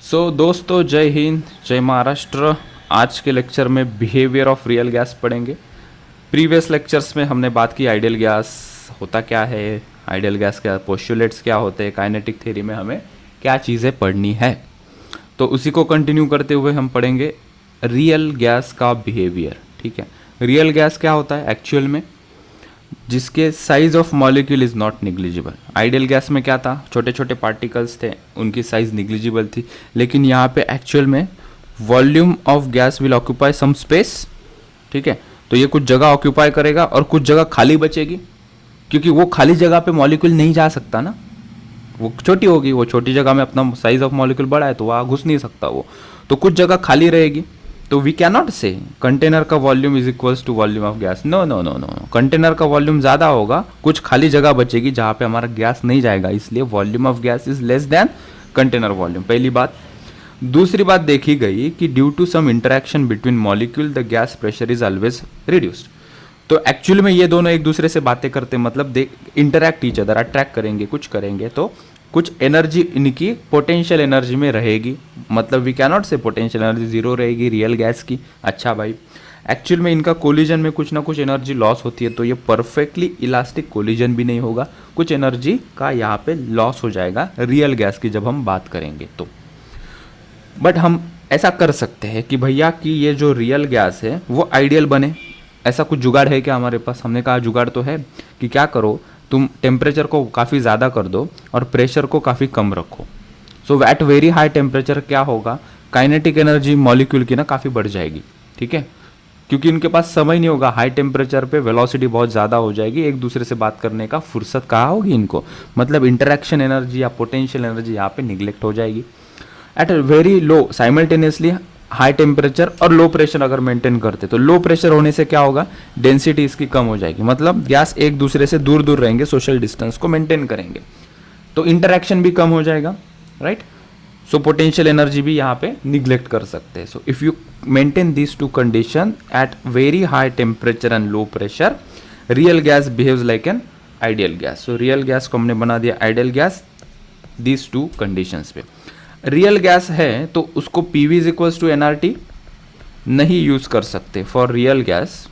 दोस्तों, जय हिंद, जय महाराष्ट्र। आज के लेक्चर में बिहेवियर ऑफ रियल गैस पढ़ेंगे। प्रीवियस लेक्चर्स में हमने बात की आइडियल गैस होता क्या है, आइडियल गैस का पोस्टुलेट्स क्या होते हैं, काइनेटिक थ्योरी में हमें क्या चीज़ें पढ़नी है। तो उसी को कंटिन्यू करते हुए हम पढ़ेंगे रियल गैस का बिहेवियर। ठीक है, रियल गैस क्या होता है एक्चुअल में, जिसके size of molecule is not negligible. Ideal gas में क्या था, छोटे छोटे पार्टिकल्स थे, उनकी साइज निग्लिजिबल थी। लेकिन यहाँ पे एक्चुअल में volume of gas will occupy some space. ठीक है, तो ये कुछ जगह ऑक्यूपाई करेगा और कुछ जगह खाली बचेगी, क्योंकि वो खाली जगह पे मॉलिक्यूल नहीं जा सकता ना, वो छोटी होगी, वो छोटी जगह में अपना साइज ऑफ मॉलिक्यूल बड़ा है तो वहाँ घुस नहीं सकता वो, तो कुछ जगह खाली रहेगी। तो we can not say container का volume is equals to volume of gas. No no no no, container का वॉल्यूम ज़्यादा होगा, कुछ खाली जगह बचेगी जहाँ पे हमारा गैस नहीं जाएगा, इसलिए volume of gas is less than container volume. पहली बात। दूसरी बात देखी गई कि due to some interaction between molecule the gas pressure is always reduced. तो एक्चुअली में ये दोनों एक दूसरे से बातें करते, मतलब they interact each other, attract करेंगे, कुछ करेंगे, तो कुछ एनर्जी इनकी पोटेंशियल एनर्जी में रहेगी। मतलब वी कैन नॉट से पोटेंशियल एनर्जी जीरो रहेगी रियल गैस की। अच्छा भाई, एक्चुअल में इनका कोलिजन में कुछ ना कुछ एनर्जी लॉस होती है, तो ये परफेक्टली इलास्टिक कोलिजन भी नहीं होगा, कुछ एनर्जी का यहाँ पे लॉस हो जाएगा रियल गैस की जब हम बात करेंगे तो। बट हम ऐसा कर सकते हैं कि भैया कि ये जो रियल गैस है वो आइडियल बने, ऐसा कुछ जुगाड़ है क्या हमारे पास? हमने कहा जुगाड़ तो है कि क्या करो, तुम टेम्परेचर को काफ़ी ज़्यादा कर दो और प्रेशर को काफ़ी कम रखो। सो एट वेरी हाई टेम्परेचर क्या होगा, काइनेटिक एनर्जी मॉलिक्यूल की ना काफ़ी बढ़ जाएगी। ठीक है, क्योंकि इनके पास समय नहीं होगा, हाई टेम्परेचर पे वेलोसिटी बहुत ज़्यादा हो जाएगी, एक दूसरे से बात करने का फुर्सत कहाँ होगी इनको, मतलब इंटरेक्शन एनर्जी या पोटेंशियल एनर्जी यहाँ पे निगलेक्ट हो जाएगी। At very low simultaneously high temperature और लो प्रेशर अगर मेंटेन करते, तो लो प्रेशर होने से क्या होगा, डेंसिटी इसकी कम हो जाएगी, मतलब गैस एक दूसरे से दूर दूर रहेंगे, सोशल डिस्टेंस को मेंटेन करेंगे, तो इंटरेक्शन भी कम हो जाएगा, राइट। सो पोटेंशियल एनर्जी भी यहाँ पे निग्लेक्ट कर सकते हैं। So if you maintain this two condition at very high temperature and low pressure, real gas behaves like an ideal gas. So real gas को हमने बना दिया ideal gas this two conditions पे। रियल गैस है तो उसको PV is equals to NRT नहीं use कर सकते for real gas.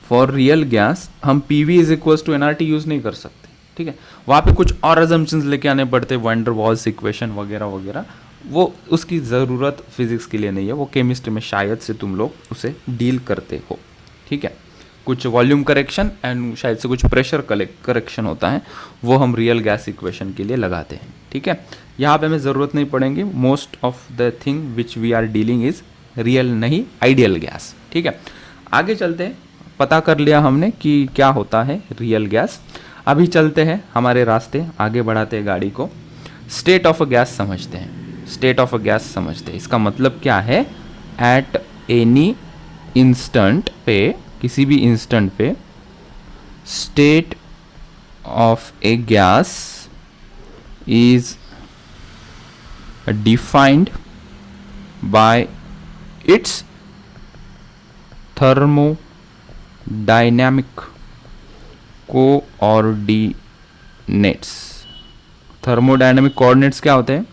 For real gas हम PV is equals to NRT use नहीं कर सकते। ठीक है, वहाँ पे कुछ और अजम्पशंस लेके आने पड़ते, वैन डर वाल्स इक्वेशन वगैरह वगैरह, वो उसकी ज़रूरत फिजिक्स के लिए नहीं है, वो केमिस्ट्री में शायद से तुम लोग उसे डील करते हो। ठीक है, कुछ वॉल्यूम करेक्शन एंड शायद से कुछ प्रेशर करेक्शन होता है, वो हम रियल गैस इक्वेशन के लिए लगाते हैं। ठीक है, यहाँ पे हमें ज़रूरत नहीं पड़ेगी। Most of the thing which we are dealing is real, नहीं आइडियल गैस। ठीक है, आगे चलते हैं। पता कर लिया हमने कि क्या होता है रियल गैस। अभी चलते हैं हमारे रास्ते, आगे बढ़ाते हैं गाड़ी को। स्टेट ऑफ अ गैस समझते हैं। स्टेट ऑफ अ गैस समझते हैं, इसका मतलब क्या है, एट एनी इंस्टेंट पे, किसी भी इंस्टेंट पे, state of A gas is defined by its thermodynamic coordinates। Thermodynamic coordinates क्या होते हैं,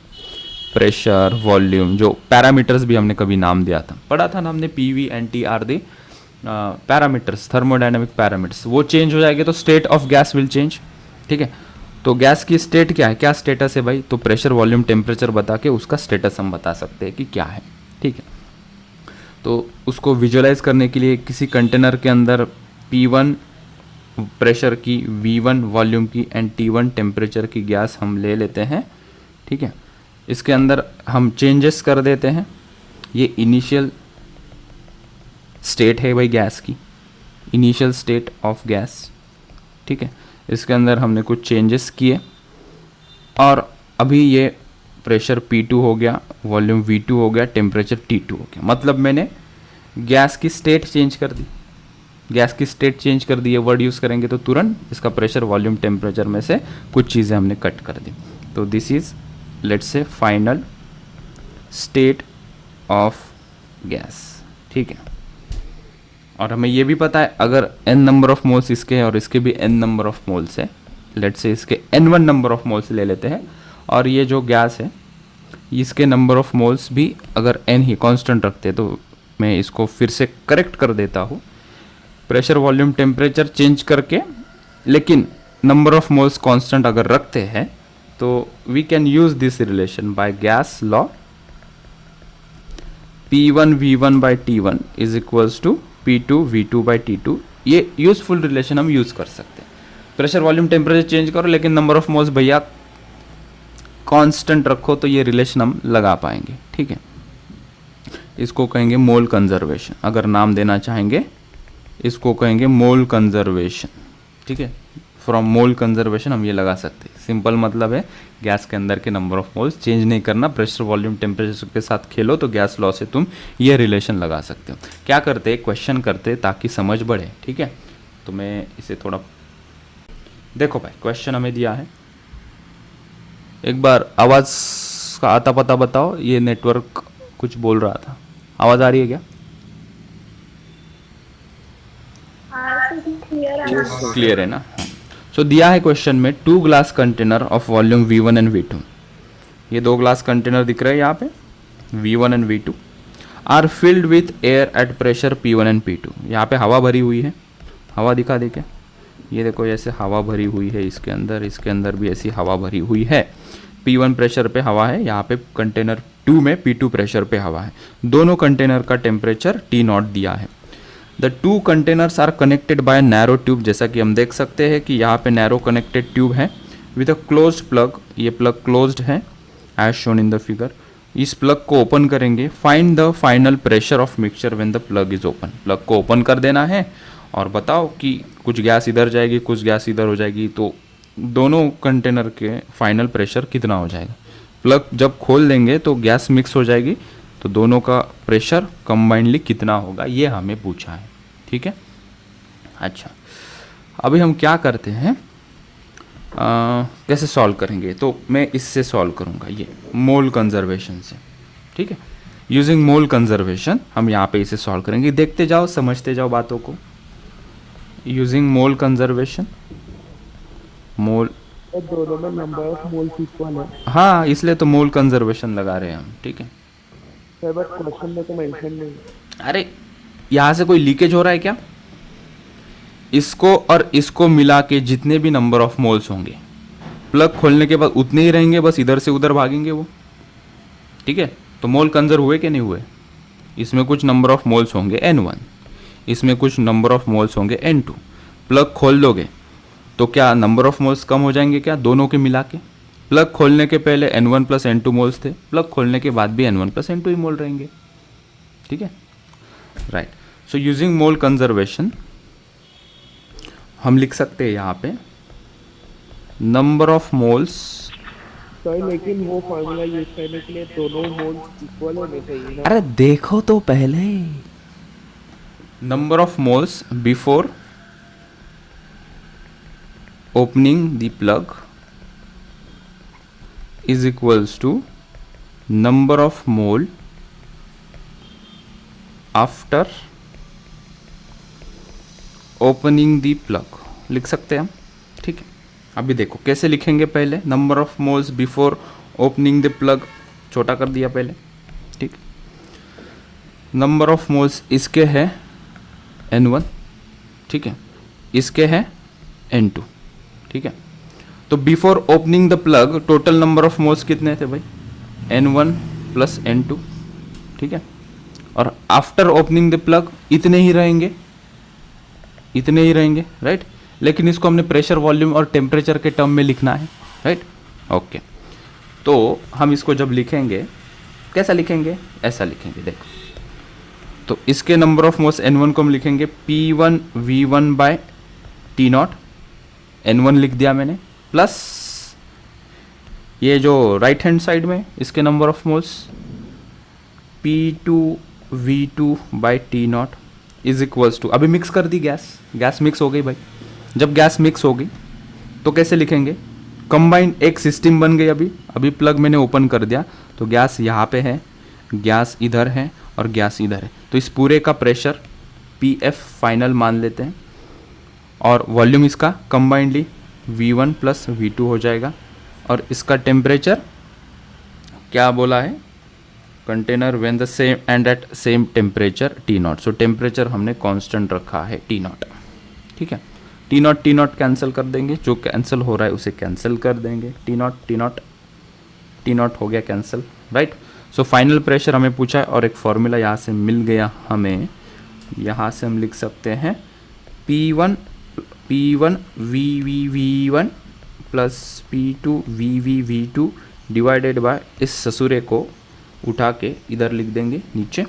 प्रेशर, वॉल्यूम, जो पैरामीटर्स भी हमने कभी नाम दिया था, पढ़ा था ना हमने, PV and T are the parameters, thermodynamic parameters. वो चेंज हो जाएंगे तो state of gas will change. ठीक है, तो गैस की स्टेट क्या है, क्या स्टेटस है भाई, तो प्रेशर, वॉल्यूम, टेम्परेचर बता के उसका स्टेटस हम बता सकते हैं कि क्या है। ठीक है, तो उसको विजुअलाइज करने के लिए किसी कंटेनर के अंदर P1 प्रेशर की, V1 वॉल्यूम की एंड T1 टेम्परेचर की गैस हम ले लेते हैं। ठीक है, इसके अंदर हम चेंजेस कर देते हैं। ये इनिशियल स्टेट है भाई गैस की, इनिशियल स्टेट ऑफ गैस। ठीक है, इसके अंदर हमने कुछ चेंजेस किए और अभी ये प्रेशर P2 हो गया, वॉल्यूम V2 हो गया, टेम्परेचर T2 हो गया, मतलब मैंने गैस की स्टेट चेंज कर दी। गैस की स्टेट चेंज कर दी, ये वर्ड यूज़ करेंगे तो तुरंत इसका प्रेशर, वॉल्यूम, टेम्परेचर में से कुछ चीज़ें हमने कट कर दी। तो this is let's say final state of gas. ठीक है, और हमें ये भी पता है अगर n नंबर ऑफ मोल्स इसके हैं और इसके भी n नंबर ऑफ मोल्स है, लेट्स से इसके n1 नंबर ऑफ मोल्स ले लेते हैं, और ये जो गैस है इसके नंबर ऑफ मोल्स भी अगर n ही कांस्टेंट रखते तो मैं इसको फिर से करेक्ट कर देता हूँ, प्रेशर वॉल्यूम टेम्परेचर चेंज करके, लेकिन नंबर ऑफ मोल्स कांस्टेंट अगर रखते हैं तो we can use this relation by gas law, P1 V1 by T1 is equals to P2 V2 by T2। ये यूजफुल रिलेशन हम यूज कर सकते हैं। प्रेशर वॉल्यूम टेम्परेचर चेंज करो लेकिन नंबर ऑफ मोल्स भैया कांस्टेंट रखो, तो ये रिलेशन हम लगा पाएंगे। ठीक है, इसको कहेंगे मोल कंजर्वेशन। अगर नाम देना चाहेंगे इसको कहेंगे मोल कंजर्वेशन। ठीक है, फ्रॉम मोल कंजर्वेशन हम ये लगा सकते हैं। सिंपल मतलब है गैस के अंदर के नंबर ऑफ मोल्स चेंज नहीं करना, प्रेशर वॉल्यूम टेम्परेचर के साथ खेलो तो गैस लॉ से तुम ये रिलेशन लगा सकते हो। क्या करते, क्वेश्चन करते ताकि समझ बढ़े। ठीक है, तो मैं इसे थोड़ा देखो भाई, क्वेश्चन हमें दिया है, एक बार आवाज़ का आता पता बताओ। ये नेटवर्क कुछ बोल रहा था, आवाज़ आ रही है क्या? क्लियर है ना? सो दिया है क्वेश्चन में 2 glass container of volume V1 and V2। ये 2 ग्लास कंटेनर दिख रहे हैं यहाँ पे, V1 and V2 are filled with air at pressure P1 and P2। यहाँ पे हवा भरी हुई है, हवा दिखा दे क्या? ये देखो ऐसे हवा भरी हुई है इसके अंदर भी ऐसी हवा भरी हुई है। P1 प्रेशर पे हवा है, यहाँ पे कंटेनर 2 में P2 प्रेशर पे हवा है। दोनों कंटेनर का टेम्परेचर T0 दिया है। The 2 containers are connected by narrow tube. जैसा कि हम देख सकते हैं कि यहाँ पे नैरो कनेक्टेड ट्यूब है विद अ क्लोज्ड प्लग। ये प्लग क्लोज्ड है as shown in the figure. इस प्लग को ओपन करेंगे। Find the final pressure of mixture when the plug is open. Plug को ओपन कर देना है और बताओ कि कुछ गैस इधर जाएगी कुछ गैस इधर हो जाएगी, तो दोनों कंटेनर के फाइनल प्रेशर कितना हो जाएगा। प्लग जब खोल देंगे तो गैस मिक्स हो जाएगी, तो दोनों का प्रेशर कंबाइंडली कितना होगा ये हमें पूछा है। ठीक है, अच्छा अभी हम क्या करते हैं, कैसे सॉल्व करेंगे, तो मैं इससे सॉल्व करूँगा, ये मोल कंजर्वेशन से। ठीक है, यूजिंग मोल कंजर्वेशन हम यहाँ पे इसे सॉल्व करेंगे। देखते जाओ, समझते जाओ बातों को। यूजिंग मोल कंजर्वेशन, मोल दोनों में नंबर ऑफ मोल्स इक्वल है। हाँ, इसलिए तो मोल कंजर्वेशन लगा रहे हैं हम। ठीक है सर, बट क्वेश्चन में तो मेंशन नहीं। अरे यहाँ से कोई लीकेज हो रहा है क्या? इसको और इसको मिला के जितने भी नंबर ऑफ मोल्स होंगे प्लग खोलने के बाद उतने ही रहेंगे, बस इधर से उधर भागेंगे वो। ठीक है, तो मोल कंजर्व हुए कि नहीं हुए? इसमें कुछ नंबर ऑफ मोल्स होंगे N1, इसमें कुछ नंबर ऑफ मोल्स होंगे N2। प्लग खोल दोगे तो क्या नंबर ऑफ मोल्स कम हो जाएंगे क्या दोनों के मिला के? प्लग खोलने के पहले N1 प्लस N2 मोल्स थे, प्लग खोलने के बाद भी N1 प्लस N2 ही मोल रहेंगे। ठीक है, राइट। सो यूजिंग मोल कंजर्वेशन हम लिख सकते हैं यहाँ पे नंबर ऑफ मोल्स। सर लेकिन वो फार्मूला यूज करने के लिए दोनों मोल्स इक्वल होने चाहिए ना। अरे देखो तो पहले, number of moles before opening the plug is equals to number of mole after opening the plug। लिख सकते हैं हम। ठीक है, अभी देखो कैसे लिखेंगे। पहले number of moles before opening the plug छोटा कर दिया पहले। ठीक, नंबर ऑफ मोल्स इसके है N1, ठीक है, इसके है N2। ठीक है, तो before opening the plug total number of moles कितने थे भाई? N1 plus N2। ठीक है, और आफ्टर ओपनिंग द प्लग इतने ही रहेंगे, इतने ही रहेंगे, राइट। लेकिन इसको हमने प्रेशर वॉल्यूम और टेम्परेचर के टर्म में लिखना है, राइट। ओके, तो हम इसको जब लिखेंगे कैसा लिखेंगे? ऐसा लिखेंगे, देखो। तो इसके नंबर ऑफ मोल्स N1 को हम लिखेंगे P1 V1 bye T0। N1 लिख दिया मैंने, प्लस ये जो राइट हैंड साइड में इसके number of moles P2 V2 by T0 is equals to, अभी मिक्स कर दी गैस मिक्स हो गई भाई। जब गैस मिक्स हो गई तो कैसे लिखेंगे? कंबाइंड एक सिस्टम बन गई। अभी प्लग मैंने ओपन कर दिया तो गैस यहाँ पे है, गैस इधर है और गैस इधर है, तो इस पूरे का प्रेशर PF फाइनल मान लेते हैं और वॉल्यूम इसका कंबाइंडली V1 प्लस V2 हो जाएगा और इसका टेम्परेचर क्या बोला है, container when the same and at same temperature T0। So temperature हमने कांस्टेंट रखा है T0, ठीक है। T0 कैंसिल कर देंगे, जो कैंसिल हो रहा है उसे कैंसिल कर देंगे, T0 हो गया cancel, right. So final pressure हमें पूछा है और एक फॉर्मूला यहाँ से मिल गया हमें। यहाँ से हम लिख सकते हैं P1 VV1 plus P2 VV2 divided by, इस ससुरे को उठा के इधर लिख देंगे नीचे,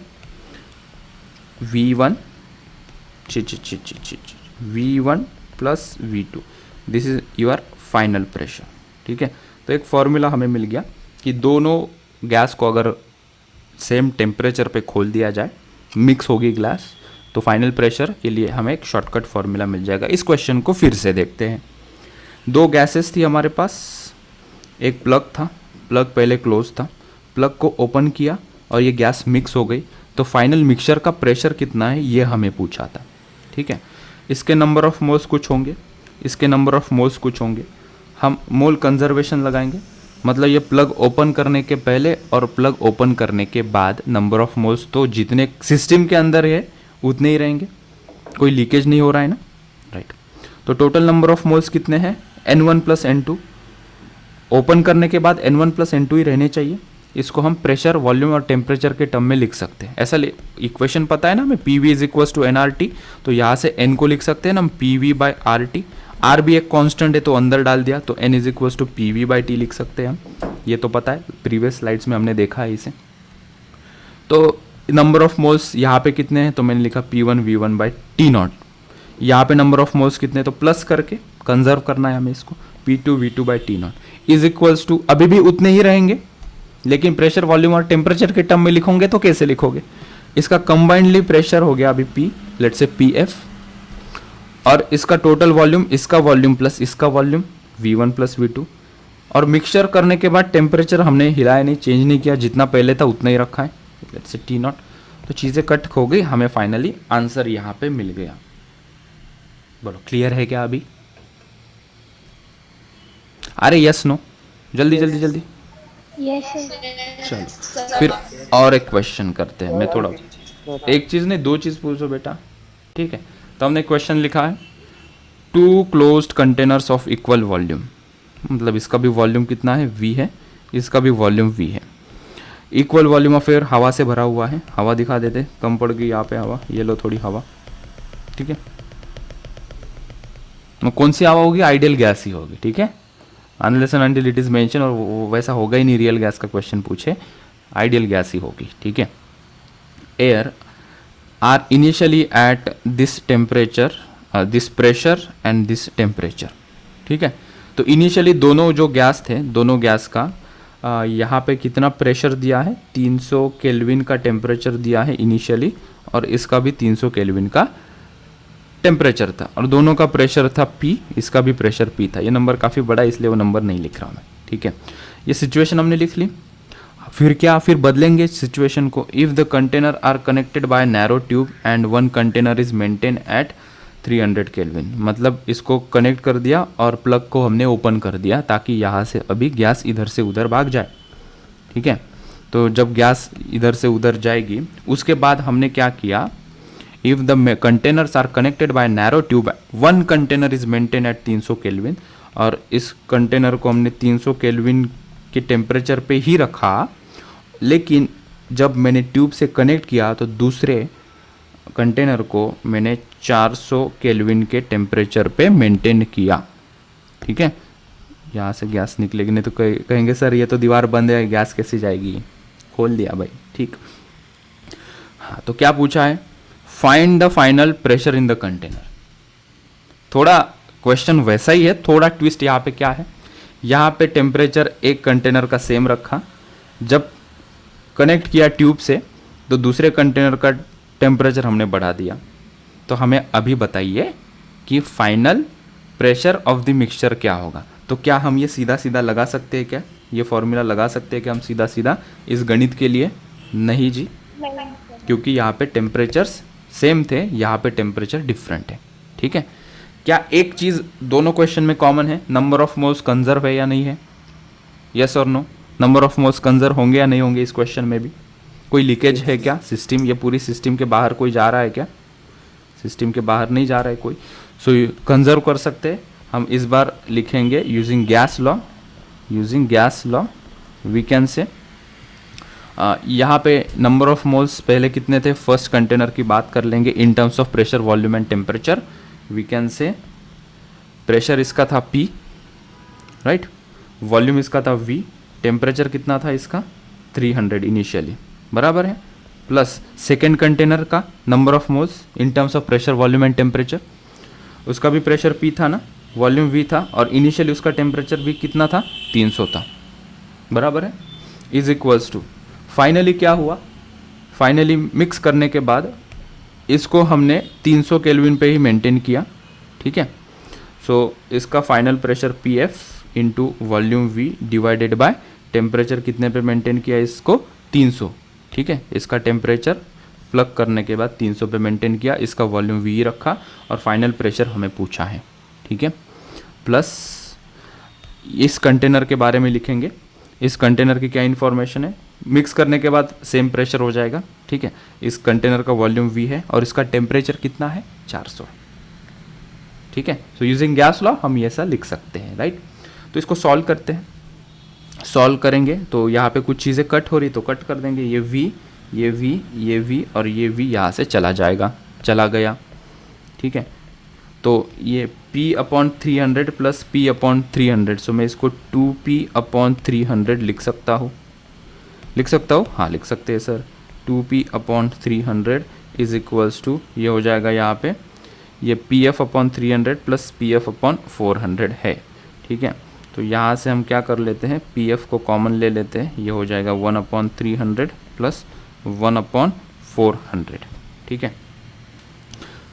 V1 V1 plus V2, this is your final pressure, ठीक है। तो एक फॉर्मूला हमें मिल गया कि दोनों गैस को अगर सेम टेम्परेचर पे खोल दिया जाए, मिक्स होगी गैस, तो फाइनल प्रेशर के लिए हमें एक शॉर्टकट फॉर्मूला मिल जाएगा। इस क्वेश्चन को फिर से देखते हैं। दो गैसेस थी हमारे पास, एक प्लग था, प्लग पहले क्लोज था, प्लग को ओपन किया और ये गैस मिक्स हो गई, तो फाइनल मिक्सचर का प्रेशर कितना है ये हमें पूछा था, ठीक है। इसके नंबर ऑफ मोल्स कुछ होंगे, इसके नंबर ऑफ मोल्स कुछ होंगे, हम मोल कंजर्वेशन लगाएंगे, मतलब ये प्लग ओपन करने के पहले और प्लग ओपन करने के बाद नंबर ऑफ मोल्स तो जितने सिस्टम के अंदर है उतने ही रहेंगे, कोई लीकेज नहीं हो रहा है ना, राइट। तो टोटल नंबर ऑफ मोल्स कितने हैं, N1 प्लस N2, ओपन करने के बाद N1 प्लस N2 ही रहने चाहिए। इसको हम प्रेशर, वॉल्यूम और टेम्परेचर के टर्म में लिख सकते हैं। ऐसा इक्वेशन पता है ना हमें, PV is equal to NRT, तो यहाँ से N को लिख सकते हैं ना हम PV बाई RT, R भी एक कांस्टेंट है तो अंदर डाल दिया, तो N is equal to PV by T लिख सकते हैं हम, ये तो पता है, प्रीवियस स्लाइड्स में हमने देखा है इसे। तो नंबर ऑफ मोल्स यहाँ पे कितने हैं, तो मैंने लिखा P1 V1 बाई T0। यहाँ पे नंबर ऑफ मोल्स कितने, तो प्लस करके कंजर्व करना है हमें इसको, P2 V2 by T0 is equals to, अभी भी उतने ही रहेंगे, लेकिन प्रेशर, वॉल्यूम और टेम्परेचर के टर्म में लिखोगे तो कैसे लिखोगे, इसका कंबाइंडली प्रेशर हो गया अभी P, लेट्स से PF, और इसका टोटल वॉल्यूम, इसका वॉल्यूम प्लस इसका वॉल्यूम V1 प्लस V2, और मिक्सचर करने के बाद टेम्परेचर हमने हिलाया नहीं, चेंज नहीं किया, जितना पहले था उतना ही रखा है, लेट्स से T0। तो चीज़ें कट हो गई, हमें फाइनली आंसर यहाँ पे मिल गया। बोलो क्लियर है क्या अभी? अरे यस नो, जल्दी जल्दी जल्दी। चलो फिर और एक क्वेश्चन करते हैं। मैं थोड़ा, एक चीज़ नहीं दो चीज़ पूछो बेटा, ठीक है। तो हमने क्वेश्चन लिखा है 2 closed containers of equal volume, मतलब इसका भी वॉल्यूम कितना है V है, इसका भी वॉल्यूम V है, इक्वल वॉल्यूम ऑफ एयर, हवा से भरा हुआ है, हवा दिखा देते, कम पड़ गई यहाँ पे हवा, ये लो थोड़ी हवा, ठीक है। तो कौन सी हवा होगी, आइडियल गैस ही होगी, ठीक है, unless and until it is mention, और वैसा होगा ही नहीं, रियल गैस का क्वेश्चन पूछे, आइडियल गैस ही होगी, ठीक है। Air are initially at this temperature, this pressure and this temperature, ठीक है। तो इनिशियली दोनों जो गैस थे, दोनों गैस का यहाँ पे कितना प्रेशर दिया है, 300 केल्विन का टेम्परेचर दिया है इनिशियली, और इसका भी 300 केल्विन का टेम्परेचर था, और दोनों का प्रेशर था P, इसका भी प्रेशर P था। ये नंबर काफ़ी बड़ा है इसलिए वो नंबर नहीं लिख रहा हूँ मैं, ठीक है। ये सिचुएशन हमने लिख ली। फिर क्या, फिर बदलेंगे सिचुएशन को। If the container are connected by narrow tube and one container is maintain at 300 kelvin, मतलब इसको कनेक्ट कर दिया और प्लग को हमने ओपन कर दिया ताकि यहाँ से अभी गैस इधर से उधर भाग जाए, ठीक है। तो जब गैस इधर से उधर जाएगी, उसके बाद हमने क्या किया, if the containers are connected by narrow tube, one container is maintain at 300 kelvin, और इस कंटेनर को हमने 300 केल्विन के टेम्परेचर पे ही रखा, लेकिन जब मैंने ट्यूब से कनेक्ट किया तो दूसरे कंटेनर को मैंने 400 केल्विन के टेम्परेचर पे मेंटेन किया, ठीक है। यहाँ से गैस निकलेगी, नहीं तो कहेंगे सर ये तो दीवार बंद है, गैस कैसे जाएगी, खोल दिया भाई, ठीक। हाँ, तो क्या पूछा है, find the final pressure in the container. थोड़ा क्वेश्चन वैसा ही है, थोड़ा ट्विस्ट यहाँ पे क्या है, यहाँ पे टेम्परेचर एक कंटेनर का सेम रखा, जब कनेक्ट किया ट्यूब से तो दूसरे कंटेनर का टेम्परेचर हमने बढ़ा दिया। तो हमें अभी बताइए कि final pressure of the mixture क्या होगा। तो क्या हम ये सीधा सीधा लगा सकते हैं क्या, ये फॉर्मूला लगा सकते हैं क्या हम सीधा सीधा इस गणित के लिए? नहीं जी, क्योंकि यहाँ पे टेम्परेचर्स सेम थे, यहाँ पे टेम्परेचर डिफरेंट है, ठीक है। क्या एक चीज़ दोनों क्वेश्चन में कॉमन है, नंबर ऑफ मोल्स कंजर्व है या नहीं है, यस और no? Number of moles conserve होंगे या नहीं होंगे इस क्वेश्चन में भी? कोई लीकेज है क्या सिस्टम, ये पूरी सिस्टम के बाहर कोई जा रहा है क्या? सिस्टम के बाहर नहीं जा रहा है कोई, सो कंजर्व कर सकते हैं हम। इस बार लिखेंगे using gas law we can say यहाँ पे नंबर ऑफ मोल्स पहले कितने थे, फर्स्ट कंटेनर की बात कर लेंगे in terms of pressure, volume and temperature. We can say pressure इसका था P, राइट, वॉल्यूम इसका था V, टेम्परेचर कितना था इसका 300 इनिशियली, बराबर है, प्लस सेकेंड कंटेनर का number of moles in terms of pressure, volume and temperature, उसका भी प्रेशर P था ना, वॉल्यूम V था, और इनिशियली उसका टेम्परेचर भी कितना था 300 था, बराबर है, इज इक्वल्स टू फाइनली क्या हुआ, फाइनली मिक्स करने के बाद इसको हमने 300 केल्विन पे ही मेंटेन किया, ठीक है। सो इसका final pressure PF into volume V divided by temperature कितने पे मेंटेन किया इसको 300, ठीक है। इसका टेम्परेचर प्लग करने के बाद 300 पे मेंटेन किया, इसका वॉल्यूम V रखा और फाइनल प्रेशर हमें पूछा है, ठीक है। प्लस इस कंटेनर के बारे में लिखेंगे, इस कंटेनर की क्या इन्फॉर्मेशन है, मिक्स करने के बाद सेम प्रेशर हो जाएगा, ठीक है। इस कंटेनर का वॉल्यूम V है और इसका टेम्परेचर कितना है 400, ठीक है। सो यूजिंग गैस लॉ हम ये ऐसा लिख सकते हैं, राइट। तो इसको सॉल्व करते हैं, सॉल्व करेंगे तो यहाँ पे कुछ चीज़ें कट हो रही तो कट कर देंगे, ये V, ये V, ये V और ये V यहाँ से चला जाएगा, चला गया, ठीक है। तो ये P/300 प्लस P/300, सो मैं इसको 2P/300 लिख सकता हूँ, हाँ लिख सकते हैं sir. 2P/300 is equals to, ये हो जाएगा यहाँ पे, ये PF/300 प्लस PF/400 है, ठीक है। तो यहाँ से हम क्या कर लेते हैं, PF को कॉमन ले लेते हैं, ये हो जाएगा 1/300 प्लस 1/400, ठीक है।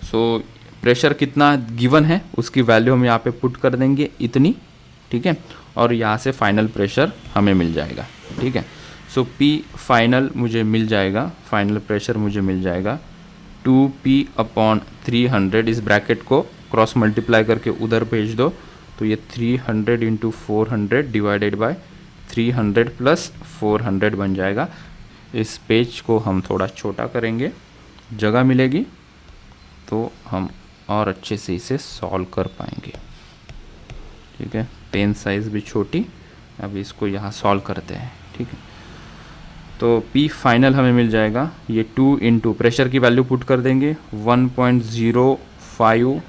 सो प्रेशर कितना गिवन है उसकी वैल्यू हम यहाँ पे पुट कर देंगे इतनी, ठीक है, और यहाँ से फाइनल प्रेशर हमें मिल जाएगा, ठीक है। सो P फाइनल मुझे मिल जाएगा, फाइनल प्रेशर मुझे मिल जाएगा 2P/300, इस ब्रैकेट को क्रॉस मल्टीप्लाई करके उधर भेज दो तो ये 300 इंटू 400 डिवाइडेड बाय 300 प्लस 400 बन जाएगा। इस पेज को हम थोड़ा छोटा करेंगे, जगह मिलेगी तो हम और अच्छे से इसे सॉल्व कर पाएंगे, ठीक है। पेन साइज़ भी छोटी, अभी इसको यहाँ सॉल्व करते हैं, ठीक है। तो P फाइनल हमें मिल जाएगा, ये 2 इंटू प्रेशर की वैल्यू पुट कर देंगे 1.05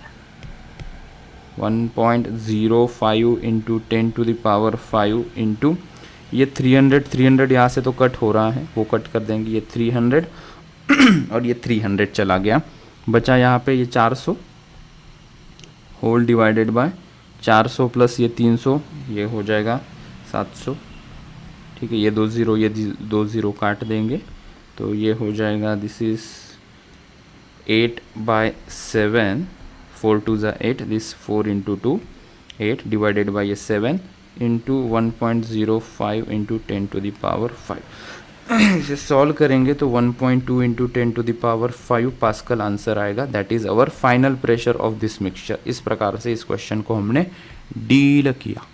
इंटू 10⁵ इंटू ये 300 यहाँ से तो कट हो रहा है, वो कट कर देंगे, ये 300 और ये 300 चला गया, बचा यहाँ पे ये 400 होल डिवाइडेड बाय 400 प्लस ये 300, ये हो जाएगा 700, ठीक है। ये 2 ज़ीरो, ये 2 ज़ीरो काट देंगे तो ये हो जाएगा, दिस इज़ 8/7, 4 2 ज़ा 8, दिस 4 इंटू 2 8 डिवाइडेड बाई ये 7 इंटू 1.05 इंटू 10⁵। इसे सॉल्व करेंगे तो 1.2 इंटू 10⁵ पास्कल आंसर आएगा, that is our final pressure of this mixture. इस प्रकार से इस क्वेश्चन को हमने डील किया,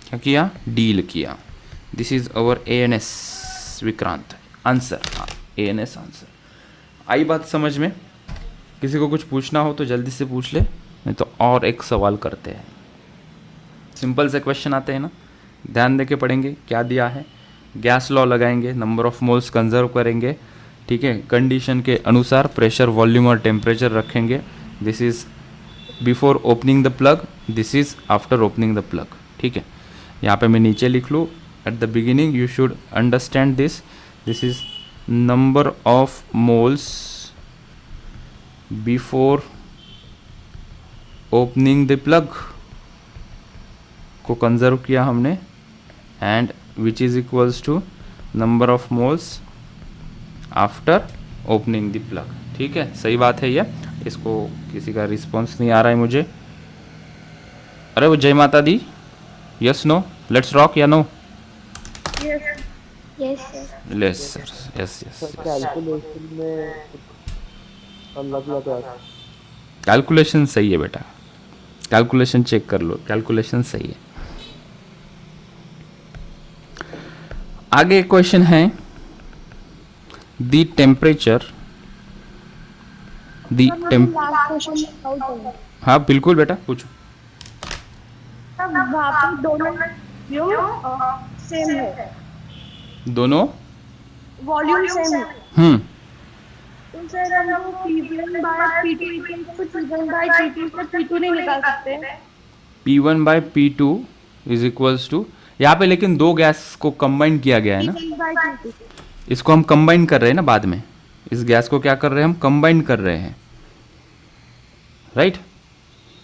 क्या किया, डील किया। This is our ANS Vikrant answer, हाँ ANS आंसर। आई बात समझ में? किसी को कुछ पूछना हो तो जल्दी से पूछ ले, नहीं तो और एक सवाल करते हैं। सिंपल से क्वेश्चन आते हैं ना, ध्यान देके पढ़ेंगे क्या दिया है, गैस लॉ लगाएंगे, नंबर ऑफ मोल्स कंजर्व करेंगे, ठीक है, कंडीशन के अनुसार प्रेशर, वॉल्यूम और टेम्परेचर रखेंगे। This is before opening the plug, this is after opening the plug, ठीक है। यहाँ पे मैं नीचे लिख लूँ, at the beginning you should understand this, this is number of moles before opening the plug को कंजर्व किया हमने, and which is equals to number of moles after opening the plug, ठीक है। सही बात है ये, इसको किसी का रिस्पॉन्स नहीं आ रहा है मुझे। अरे वो जय माता दी, यस नो, लेट्स रॉक या no? Yes sir. Yes calculation में अलग लगा, कैलकुलेशन सही है बेटा, कैलकुलेशन चेक कर लो, कैलकुलेशन सही है। आगे क्वेश्चन है the temperature the time last question doubt है। हाँ बिल्कुल बेटा पूछो। तब वहाँ पे दोनों वॉल्यूम सेम है, दोनों वॉल्यूम सेम है, हम्म तो सर हम लोग P1 bye P2 equals to P1 bye P2 से P2 नहीं निकाल सकते। P1 bye P2 is equals to, यहाँ पे लेकिन दो गैस को कंबाइन किया गया है ना, P1 बाय P2 इसको हम कंबाइन कर रहे हैं ना बाद में, इस गैस को क्या कर रहे हैं हम कंबाइन कर रहे हैं, राइट।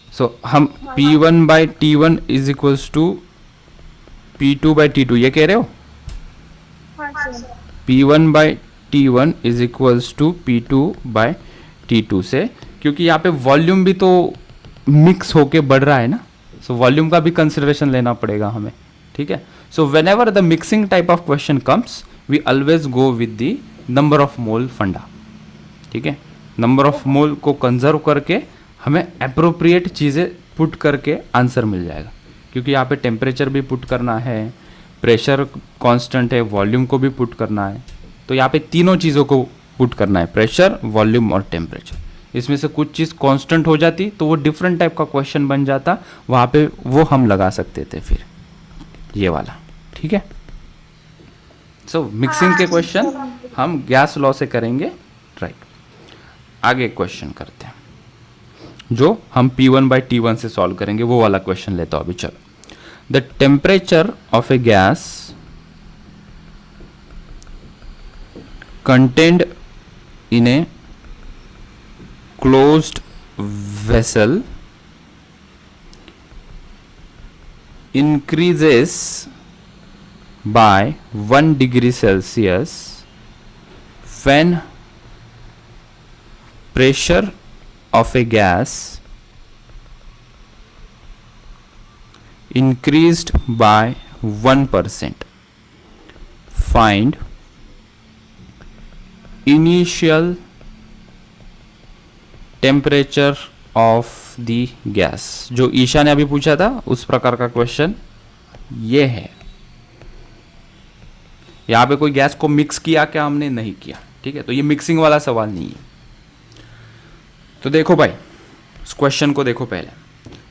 सो हम P1 by T1 is equals to P2 by T2 ये कह रहे हो। हाँ sir. P1 by T1 is equals to P2 by T2 से, क्योंकि यहाँ पे वॉल्यूम भी तो मिक्स होके बढ़ रहा है ना, सो वॉल्यूम का भी कंसिडरेशन लेना पड़ेगा हमें, ठीक है। So whenever the mixing type of question comes we always go with the number of mole funda, ठीक है। नंबर ऑफ मोल को कंजर्व करके हमें अप्रोप्रिएट चीज़ें पुट करके आंसर मिल जाएगा, क्योंकि यहाँ पे टेम्परेचर भी पुट करना है, प्रेशर कांस्टेंट है, वॉल्यूम को भी पुट करना है, तो यहाँ पे तीनों चीज़ों को पुट करना है, प्रेशर, वॉल्यूम और टेम्परेचर। इसमें से कुछ चीज़ कांस्टेंट हो जाती तो वो डिफरेंट टाइप का क्वेश्चन बन जाता, वहाँ पे वो हम लगा सकते थे फिर ये वाला, ठीक है। सो मिक्सिंग के क्वेश्चन हम गैस लॉ से करेंगे, राइट। आगे क्वेश्चन करते हैं जो हम P1 बाई T1 से सॉल्व करेंगे, वो वाला क्वेश्चन लेता हूँ अभी। चलो, the temperature of A gas contained in a closed vessel increases by 1 degree Celsius when pressure of a gas increased by 1%. Find initial temperature of the gas. जो ईशा ने अभी पूछा था उस प्रकार का क्वेश्चन ये है। यहाँ पे कोई गैस को मिक्स किया क्या हमने? नहीं किया, ठीक है, तो ये मिक्सिंग वाला सवाल नहीं है। तो देखो भाई, इस क्वेश्चन को देखो पहले।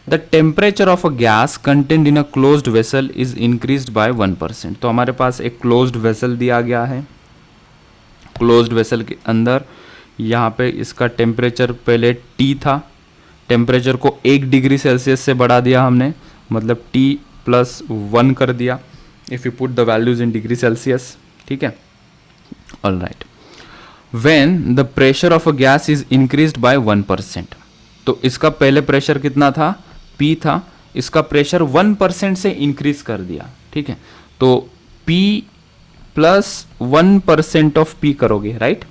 The temperature of a gas contained in a closed vessel is increased by 1%। तो हमारे पास एक क्लोज्ड वेसल दिया गया है, क्लोज्ड वेसल के अंदर यहाँ पे इसका टेम्परेचर पहले T था, टेम्परेचर को 1 डिग्री सेल्सियस से बढ़ा दिया हमने, मतलब T+1 कर दिया if you put the values in degree Celsius, ठीक है। All right, when the pressure of a gas is increased by 1%, तो इसका पहले प्रेशर कितना था? P था, इसका प्रेशर 1% से इंक्रीज कर दिया, ठीक है। तो P+1% ऑफ P करोगे, राइट।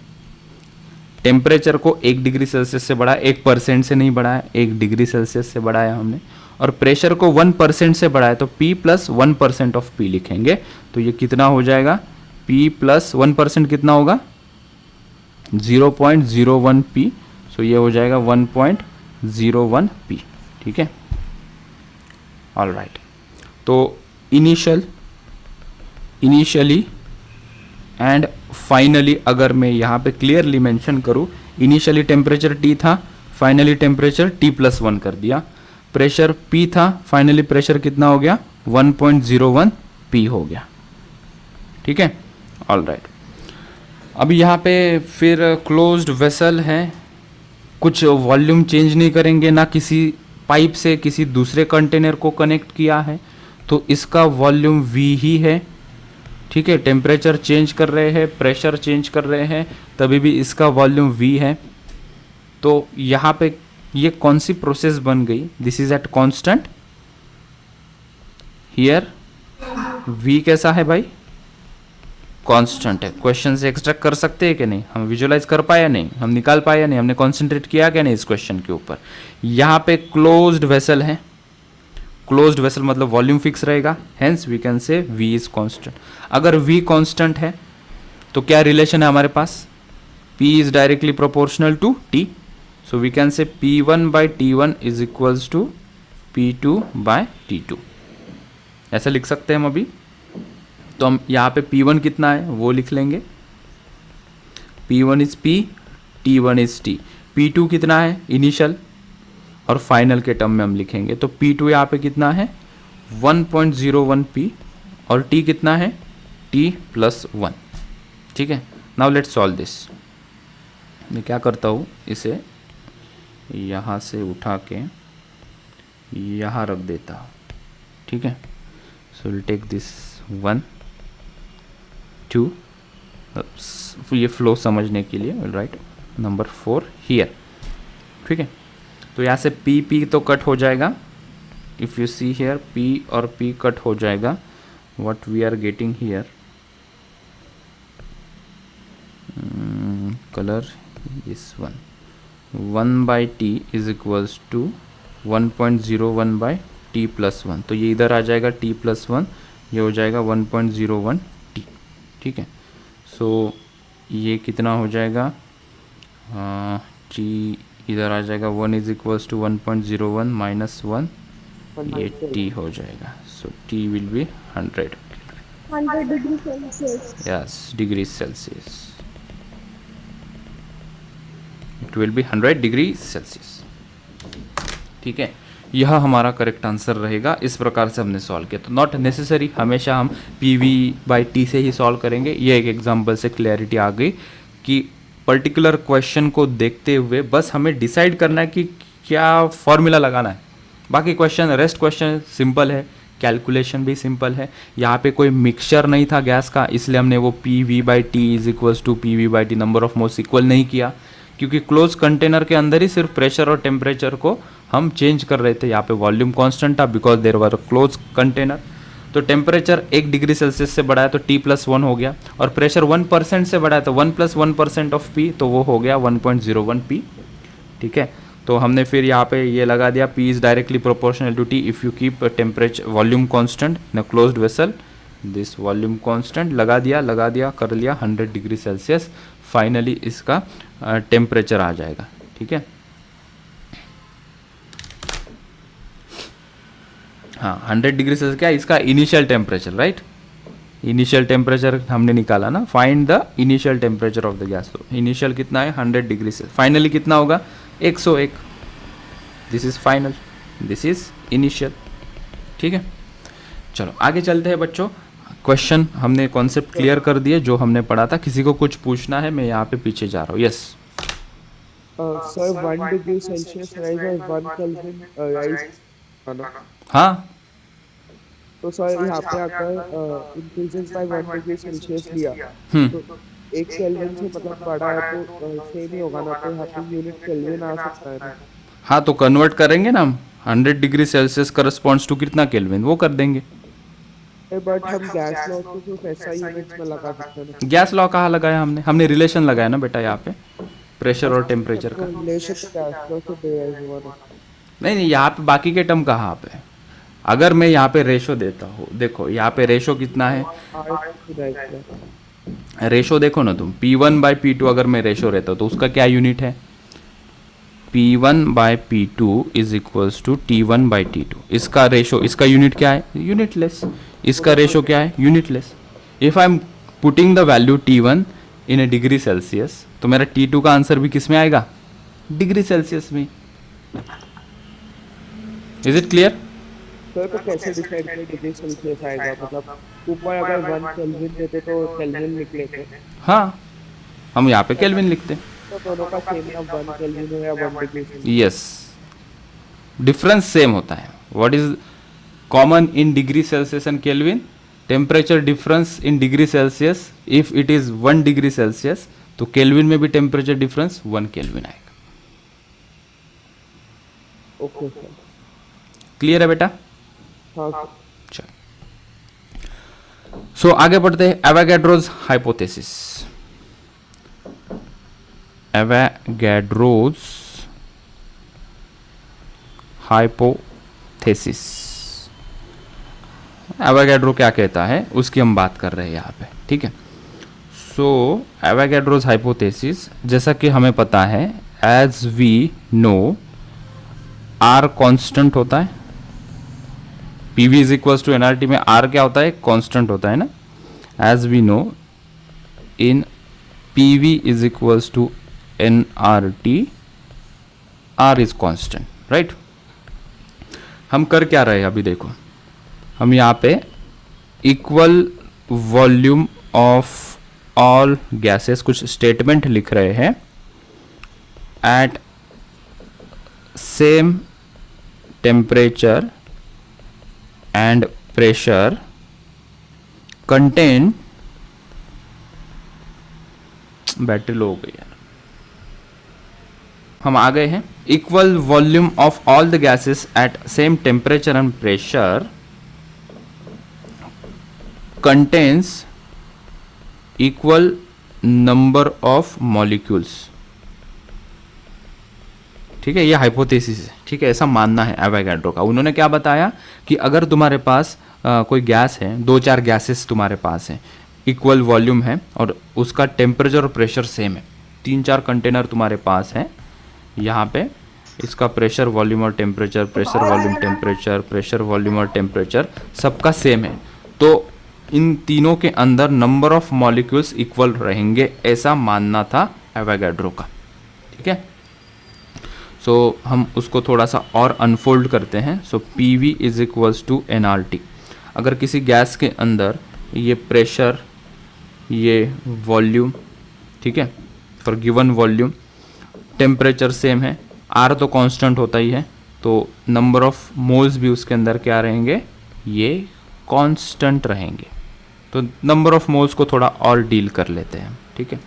टेम्परेचर को 1 डिग्री सेल्सियस से बढ़ाया, 1% से नहीं बढ़ाया, 1 डिग्री सेल्सियस से बढ़ाया हमने, और प्रेशर को 1% से बढ़ाया, तो P+1% ऑफ P लिखेंगे। तो ये कितना हो जाएगा? P+1% कितना होगा? 0.01 P। सो ये हो जाएगा 1.01 P, ठीक है। ऑल राइट, तो इनिशियली एंड फाइनली अगर मैं यहाँ पे क्लियरली मेंशन करूँ, इनिशियली टेम्परेचर T था, फाइनली टेम्परेचर T+1 कर दिया, प्रेशर P था, फाइनली प्रेशर कितना हो गया? 1.01 P हो गया, ठीक है। ऑल राइट, अब यहाँ पे फिर क्लोज्ड वेसल है, कुछ वॉल्यूम चेंज नहीं करेंगे, ना किसी पाइप से किसी दूसरे कंटेनर को कनेक्ट किया है, तो इसका वॉल्यूम V ही है, ठीक है। टेम्परेचर चेंज कर रहे हैं, प्रेशर चेंज कर रहे हैं, तभी भी इसका वॉल्यूम V है। तो यहाँ पे ये कौन सी प्रोसेस बन गई? This is at constant, here V कैसा है भाई? कांस्टेंट है। क्वेश्चन से एक्सट्रैक्ट कर सकते हैं कि नहीं? हम विजुअलाइज कर पाया नहीं, हम निकाल पाया नहीं, हमने कॉन्सेंट्रेट किया क्या नहीं इस क्वेश्चन के ऊपर। यहाँ पे क्लोज्ड वेसल है, क्लोज्ड वेसल मतलब वॉल्यूम फिक्स रहेगा, hence we can say V is constant. अगर V कांस्टेंट है तो क्या रिलेशन है हमारे पास? P is directly proportional to T, so we can say P1 by T1 is equals to P2 by T2। ऐसा लिख सकते हैं हम अभी, तो हम यहाँ पे P1 कितना है वो लिख लेंगे, P1 is P, T1 is T, P2 कितना है इनिशियल और फाइनल के टर्म में हम लिखेंगे, तो P2 यहाँ पे कितना है 1.01 P और T कितना है T प्लस 1। ठीक है, नाउ लेट्स सॉल्व दिस। मैं क्या करता हूँ, इसे यहाँ से उठा के यहाँ रख देता हूँ। ठीक है, सो विल टेक दिस 1 2, ये फ्लो समझने के लिए विल राइट नंबर 4 हियर। ठीक है, तो यहाँ से P तो कट हो जाएगा, if you see here P और P कट हो जाएगा, what we are getting here colour this 1 by T is equals to 1.01 by T plus 1, तो ये इधर आ जाएगा T प्लस 1, ये हो जाएगा 1.01 T। ठीक है, सो ये कितना हो जाएगा, T इधर आ जाएगा 1 इज इक्वल्स टू 1.01 माइनस 1, ये T हो जाएगा, सो T will be 100 degree Celsius. Yes degree Celsius, it will be 100 degree Celsius. ठीक है, यह हमारा करेक्ट आंसर रहेगा। इस प्रकार से हमने सॉल्व किया, तो नॉट नेसेसरी हमेशा हम PV/T से ही सॉल्व करेंगे। ये एक एग्जांपल से क्लैरिटी आ गई कि पर्टिकुलर क्वेश्चन को देखते हुए बस हमें डिसाइड करना है कि क्या फॉर्मूला लगाना है। बाकी क्वेश्चन रेस्ट क्वेश्चन सिंपल है, कैलकुलेशन भी सिंपल है। यहाँ पे कोई मिक्सचर नहीं था गैस का, इसलिए हमने वो PV/T is equals to PV/T number of moles equal नहीं किया, क्योंकि क्लोज कंटेनर के अंदर ही सिर्फ प्रेशर और टेम्परेचर को हम चेंज कर रहे थे। यहाँ पे वॉल्यूम कांस्टेंट था because there were close container. तो टेम्परेचर 1 डिग्री सेल्सियस से बढ़ा है तो T प्लस 1 हो गया, और प्रेशर 1% से बढ़ा है तो 1 + 1% ऑफ P, तो वो हो गया 1.01 P। ठीक है, तो हमने फिर यहाँ पे ये लगा दिया P is directly proportional to T if you keep temperature volume constant in a closed vessel, this volume constant लगा दिया कर लिया 100 डिग्री सेल्सियस। फाइनली इसका टेम्परेचर आ जाएगा। ठीक है, हाँ 100 डिग्री सेल्सियस क्या इसका initial temperature, right. Initial temperature हमने निकाला ना, find the initial temperature of the gas. तो इनिशियल कितना है 100 डिग्री सेल्सियस, फाइनली कितना होगा 101। This is final, this is initial. ठीक है, चलो आगे चलते हैं बच्चों। क्वेश्चन हमने कॉन्सेप्ट क्लियर कर दिए जो हमने पढ़ा था। किसी को कुछ पूछना है? मैं यहाँ पे पीछे जा रहा हूँ। Yes sir 1 degree Celsius rise और 1 केल्विन राइज, हाँ, तो सर यहाँ पे अगर इंक्रीजेस बाय 1 डिग्री सेल्सियस लिया तो 1 केल्विन से मतलब बड़ा है तो सेम ही होगा ना, तो यहाँ पे यूनिट केल्विन आ सकता है ना। हाँ तो कन्वर्ट करेंगे ना हम, 100 डिग्री सेल्सियस करस्पॉन्ड्स टू कितना केल्विन, वो कर देंगे। बट हम गैस लॉ को सिर्फ ऐसा यूनिट्स में लगा सकते हैं। गैस लॉ कहाँ लगाया हमने? हमने रिलेशन लगाया ना बेटा यहाँ पे प्रेशर और टेम्परेचर का। रिलेशन गैस लॉ से डिराइव हुआ ना। नहीं, यहाँ पे बाकी के टर्म कहाँ पे? अगर मैं यहाँ पे रेशो देता हूँ, देखो यहाँ पे रेशो कितना है, रेशो देखो ना तुम, P1/P2 अगर मैं रेशो रहता हूँ तो उसका क्या यूनिट है, P1/P2 is equals to T1/T2। इसका रेशो, इसका यूनिट क्या है, यूनिटलेस। इसका रेशो क्या है, unitless. If I am putting the value T1 in A degree Celsius तो मेरा T2 का आंसर भी किस में आएगा, डिग्री सेल्सियस में। Is it clear? सर तो कैसे डिसाइड करें डिग्री सेल्सियस आएगा, मतलब ऊपर अगर 1 केल्विन देते तो केल्विन लिख लेते। हाँ, हम यहाँ पे केल्विन लिखते हैं। तो दोनों का सेम ना, 1 केल्विन हो या 1 degree Celsius. Yes, difference same होता है। What is common in degree Celsius and kelvin? Temperature difference in degree Celsius. If it is 1 degree Celsius तो केल्विन में भी टेम्परेचर डिफरेंस 1 केल्विन आएगा। ओके सर, क्लियर है बेटा? हाँ सर। चल, सो आगे बढ़ते हैं। Avogadro's hypothesis. Avogadro's hypothesis, Avogadro क्या कहता है उसकी हम बात कर रहे हैं यहाँ पे। ठीक है, सो एवोगैड्रोज हाइपोथेसिस, जैसा कि हमें पता है, as we know are constant होता है, PV is equals to nRT में R क्या होता है, कांस्टेंट होता है ना। as we know in PV is equals to nRT, R is constant, right? हम कर क्या रहे हैं अभी देखो, हम यहाँ पे equal volume of all gases कुछ स्टेटमेंट लिख रहे हैं at same temperature and pressure contain, battery low हो गई यार, हम आ गए हैं, equal volume of all the gases at same temperature and pressure contains equal number of molecules. ठीक है, ये हाइपोथेसिस है, ठीक है, ऐसा मानना है एवोगैड्रो का। उन्होंने क्या बताया कि अगर तुम्हारे पास कोई गैस है, 2-4 गैसेस तुम्हारे पास है, इक्वल वॉल्यूम है और उसका टेम्परेचर और प्रेशर सेम है, 3-4 कंटेनर तुम्हारे पास हैं, यहाँ पे इसका प्रेशर वॉल्यूम और temperature, pressure volume temperature, pressure volume और टेम्परेचर सबका सेम है, तो इन तीनों के अंदर नंबर ऑफ मॉलिक्यूल्स इक्वल रहेंगे, ऐसा मानना था एवोगैड्रो का। ठीक है, सो हम उसको थोड़ा सा और अनफोल्ड करते हैं। So PV is equals to nRT। अगर किसी गैस के अंदर ये प्रेशर, ये वॉल्यूम, ठीक है, for given volume, temperature same है, R तो कांस्टेंट होता ही है, तो नंबर ऑफ मोल्स भी उसके अंदर क्या रहेंगे, ये कांस्टेंट रहेंगे। तो नंबर ऑफ मोल्स को थोड़ा और डील कर लेते हैं। ठीक है,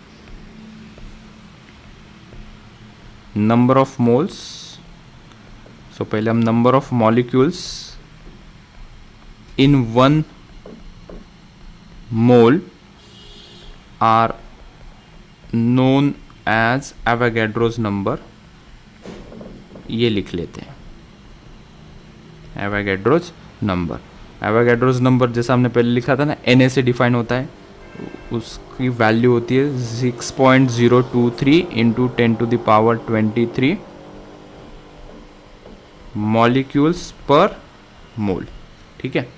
नंबर ऑफ मोल्स, सो पहले हम number of molecules in 1 mole are known as Avogadro's number, ये लिख लेते हैं एवोगैड्रोज नंबर। एवोगैड्रोज नंबर जैसा हमने पहले लिखा था ना, Na से डिफाइन होता है, उसकी वैल्यू होती है 6.023 इंटू 10⁻23 मॉलिक्यूल्स पर मोल। ठीक है,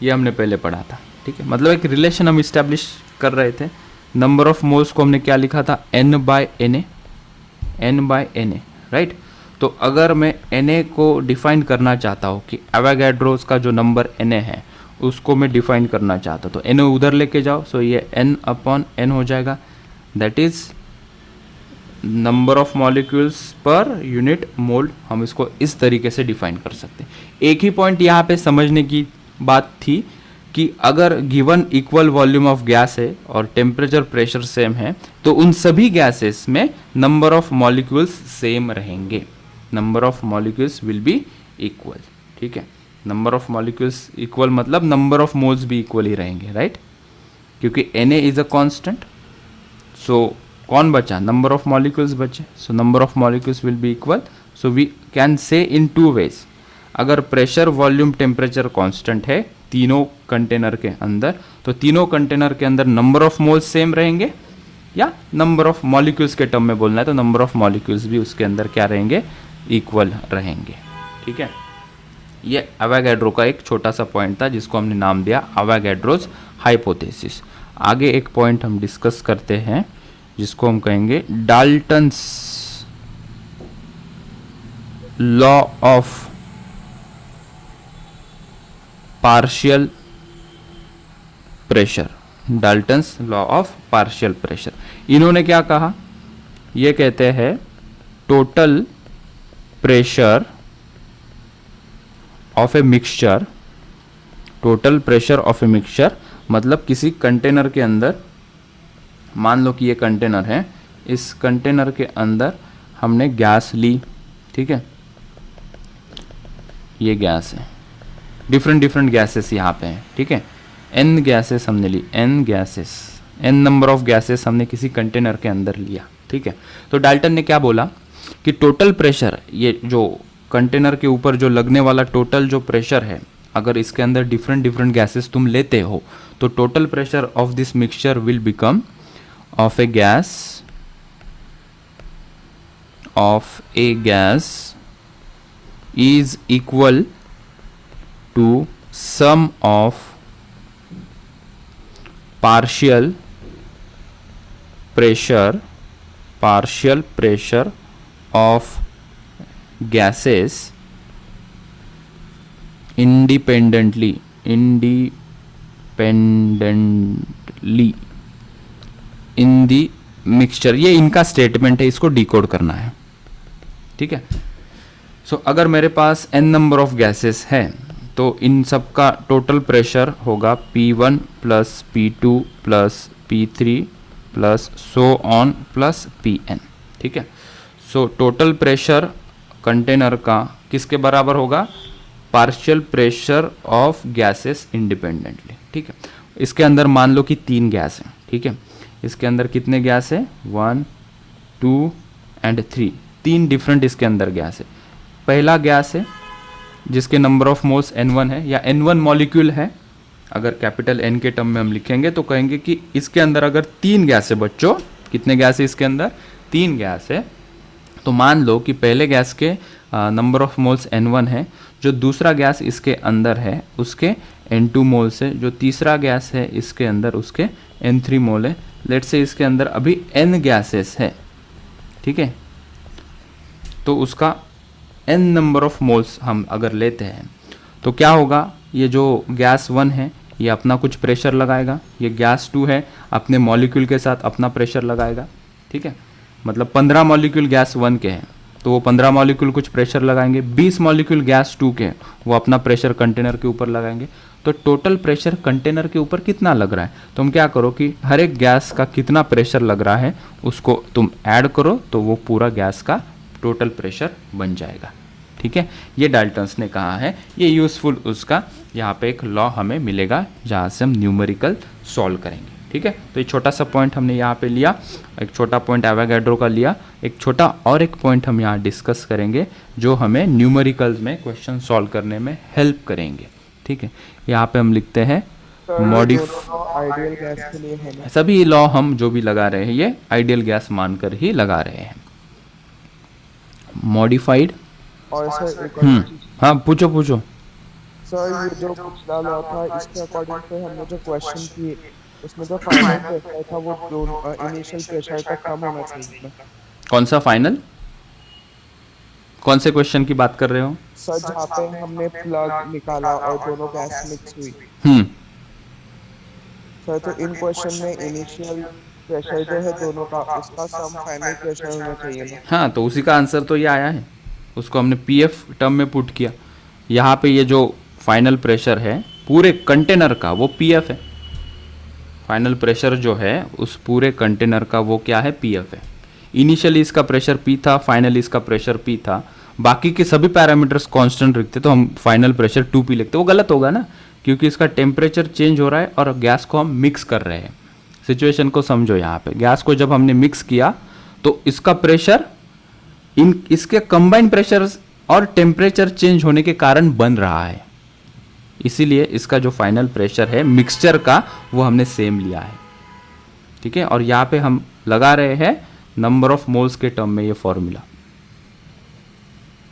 ये हमने पहले पढ़ा था। ठीक है, मतलब एक रिलेशन हम इस्टेब्लिश कर रहे थे। नंबर ऑफ मोल्स को हमने क्या लिखा था, n/Na, राइट। तो अगर मैं Na को डिफाइन करना चाहता हूँ कि एवोगैड्रोस का जो नंबर Na है उसको मैं डिफाइन करना चाहता हूँ, तो Na उधर लेके जाओ, सो ये n/n हो जाएगा, that is number of molecules per unit mole. हम इसको इस तरीके से डिफाइन कर सकते हैं। एक ही पॉइंट यहाँ पे समझने की बात थी कि अगर given equal volume of gas है और टेम्परेचर प्रेशर सेम है, तो उन सभी गैसेस में नंबर ऑफ मॉलिक्यूल्स सेम रहेंगे, number of molecules will be equal. ठीक है, नंबर ऑफ मॉलिक्यूल्स इक्वल मतलब नंबर ऑफ मोल्स भी इक्वल ही रहेंगे, राइट, क्योंकि Na is a constant. So कौन बचा, नंबर ऑफ मॉलिक्यूल्स बचे, so number of molecules will be equal. So we can say in 2 ways, अगर प्रेशर वॉल्यूम टेम्परेचर कांस्टेंट है तीनों कंटेनर के अंदर, तो तीनों कंटेनर के अंदर नंबर ऑफ मोल्स सेम रहेंगे, या नंबर ऑफ मॉलिक्यूल्स के टर्म में बोलना है तो नंबर ऑफ मॉलिक्यूल्स भी उसके अंदर क्या रहेंगे, इक्वल रहेंगे। ठीक है, ये एवोगैड्रो का एक छोटा सा पॉइंट था जिसको हमने नाम दिया एवोगैड्रोस हाइपोथेसिस। आगे एक पॉइंट हम डिस्कस करते हैं जिसको हम कहेंगे Dalton's law of partial pressure, Dalton's law of partial pressure. इन्होंने क्या कहा, ये कहते हैं total pressure of a mixture, total pressure of a mixture मतलब किसी कंटेनर के अंदर, मान लो कि ये कंटेनर है, इस कंटेनर के अंदर हमने गैस ली, ठीक है, ये गैस है, डिफरेंट गैसेस यहाँ पे हैं, ठीक है, n गैसेस हमने ली, n gases, n number of gases हमने किसी कंटेनर के अंदर लिया। ठीक है, तो डाल्टन ने क्या बोला कि टोटल प्रेशर, ये जो कंटेनर के ऊपर जो लगने वाला टोटल जो प्रेशर है, अगर इसके अंदर डिफरेंट गैसेस तुम लेते हो, तो total pressure of this mixture will become of A gas is equal to sum of partial pressure of gases independently in the mixture. ये इनका स्टेटमेंट है, इसको डिकोड करना है, ठीक है। सो अगर मेरे पास n नंबर ऑफ गैसेस है तो इन सब का टोटल प्रेशर होगा P1 plus P2 plus P3 plus so on plus Pn, ठीक है। सो टोटल प्रेशर कंटेनर का किसके बराबर होगा? Partial pressure of gases independently, ठीक है। इसके अंदर मान लो कि 3 गैस हैं, ठीक है। इसके अंदर कितने गैस है? 1 2 एंड 3, 3 डिफरेंट इसके अंदर गैस है। पहला गैस है जिसके नंबर ऑफ मोल्स N1 है या N1 मॉलिक्यूल है। अगर कैपिटल N के टर्म में हम लिखेंगे तो कहेंगे कि इसके अंदर अगर 3 गैस है बच्चों, कितने गैस है इसके अंदर? 3 गैस है। तो मान लो कि पहले गैस के नंबर ऑफ मोल्स N1 है, जो दूसरा गैस इसके अंदर है उसके N2 मोल्स है, जो तीसरा गैस है इसके अंदर उसके N3 मोल है। लेट्स से इसके अंदर अभी N गैसेस है, ठीक है। तो उसका N नंबर ऑफ मोल्स हम अगर लेते हैं तो क्या होगा? ये जो गैस 1 है ये अपना कुछ प्रेशर लगाएगा, ये गैस 2 है अपने मॉलिक्यूल के साथ अपना प्रेशर लगाएगा, ठीक है। मतलब 15 मॉलिक्यूल गैस 1 के हैं तो वो 15 मॉलिक्यूल कुछ प्रेशर लगाएंगे। 20 मॉलिक्यूल गैस 2 के हैं वो अपना प्रेशर कंटेनर के ऊपर लगाएंगे। तो टोटल प्रेशर कंटेनर के ऊपर कितना लग रहा है? तुम क्या करो कि हर एक गैस का कितना प्रेशर लग रहा है उसको तुम ऐड करो तो वो पूरा गैस का टोटल प्रेशर बन जाएगा, ठीक है। ये डाल्टन्स ने कहा है, ये यूज़फुल उसका यहाँ पे एक लॉ हमें मिलेगा जहाँ से हम न्यूमेरिकल सॉल्व करेंगे, ठीक है। तो ये छोटा सा पॉइंट हमने यहाँ पे लिया, एक छोटा पॉइंट एवोगैड्रो का लिया, एक छोटा और एक पॉइंट हम यहाँ डिस्कस करेंगे जो हमें न्यूमेरिकल में क्वेश्चन सॉल्व करने में हेल्प करेंगे, ठीक है। यहाँ पे हम लिखते हैं आइडियल गैस के लिए है ना? सभी लॉ हम जो भी लगा रहे हैं ये आइडियल गैस मानकर ही लगा रहे हैं। मॉडिफाइड और सर एक और चीज, हाँ पूछो। सर ये जो पिछला लॉ था इसके अकॉर्डिंग से हमने जो क्वेश्चन किए उसमें जो फाइनल प्रेशर था वो दोनों इनिशियल प्रेशर का कम होना चाहिए ना? कौन सा फाइनल? कौन से क्वेश्चन की बात कर रहे हो? सर जहाँ पे हमने प्लग निकाला और दोनों गैस मिक्स हुई, सर तो इन क्वेश्चन में इनिशियल प्रेशर जो है दोनों का उसका सम फाइनल प्रेशर होना चाहिए ना? हाँ, तो उसी का आंसर तो ये आया है, उसको हमने पीएफ टर्म में पुट किया। यहाँ पे ये जो फाइनल प्रेशर है पूरे कंटेनर का वो पीएफ है। फाइनल प्रेशर जो है उस पूरे कंटेनर का वो क्या है? पीएफ है। इनिशियली इसका प्रेशर पी था, फाइनली इसका प्रेशर पी था, बाकी के सभी पैरामीटर्स कांस्टेंट रखते तो हम फाइनल प्रेशर 2p लिखते। वो गलत होगा ना, क्योंकि इसका टेम्परेचर चेंज हो रहा है और गैस को हम मिक्स कर रहे हैं। सिचुएशन को समझो, यहाँ पे गैस को जब हमने मिक्स किया तो इसका प्रेशर इसके कंबाइन प्रेशर और टेम्परेचर चेंज होने के कारण बन रहा है, इसीलिए इसका जो फाइनल प्रेशर है मिक्सचर का वो हमने सेम लिया है, ठीक है। और यहाँ पे हम लगा रहे हैं नंबर ऑफ मोल्स के टर्म में ये फॉर्मूला।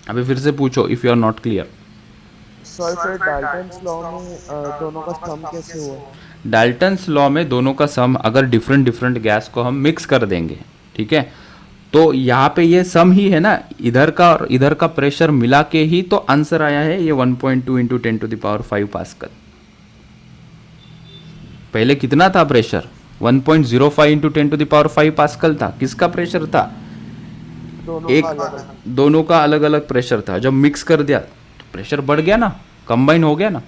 अभी फिर से पूछो if you are not clear. Sir फिर डाल्टन्स लॉ में दोनों का सम कैसे हुआ? डाल्टन्स लॉ में दोनों का सम अगर डिफरेंट गैस को हम मिक्स कर देंगे, ठीक है, तो यहाँ पे ये सम ही है ना, इधर का और इधर का प्रेशर मिला के ही तो आंसर आया है ये 1.2 इंटू 10⁵ पास्कल। पहले कितना था प्रेशर? 1.05 इंटू 10⁵ पास्कल था। किसका प्रेशर था? दोनों का अलग अलग प्रेशर था। जब मिक्स कर दिया तो प्रेशर बढ़ गया ना, कंबाइन हो गया ना।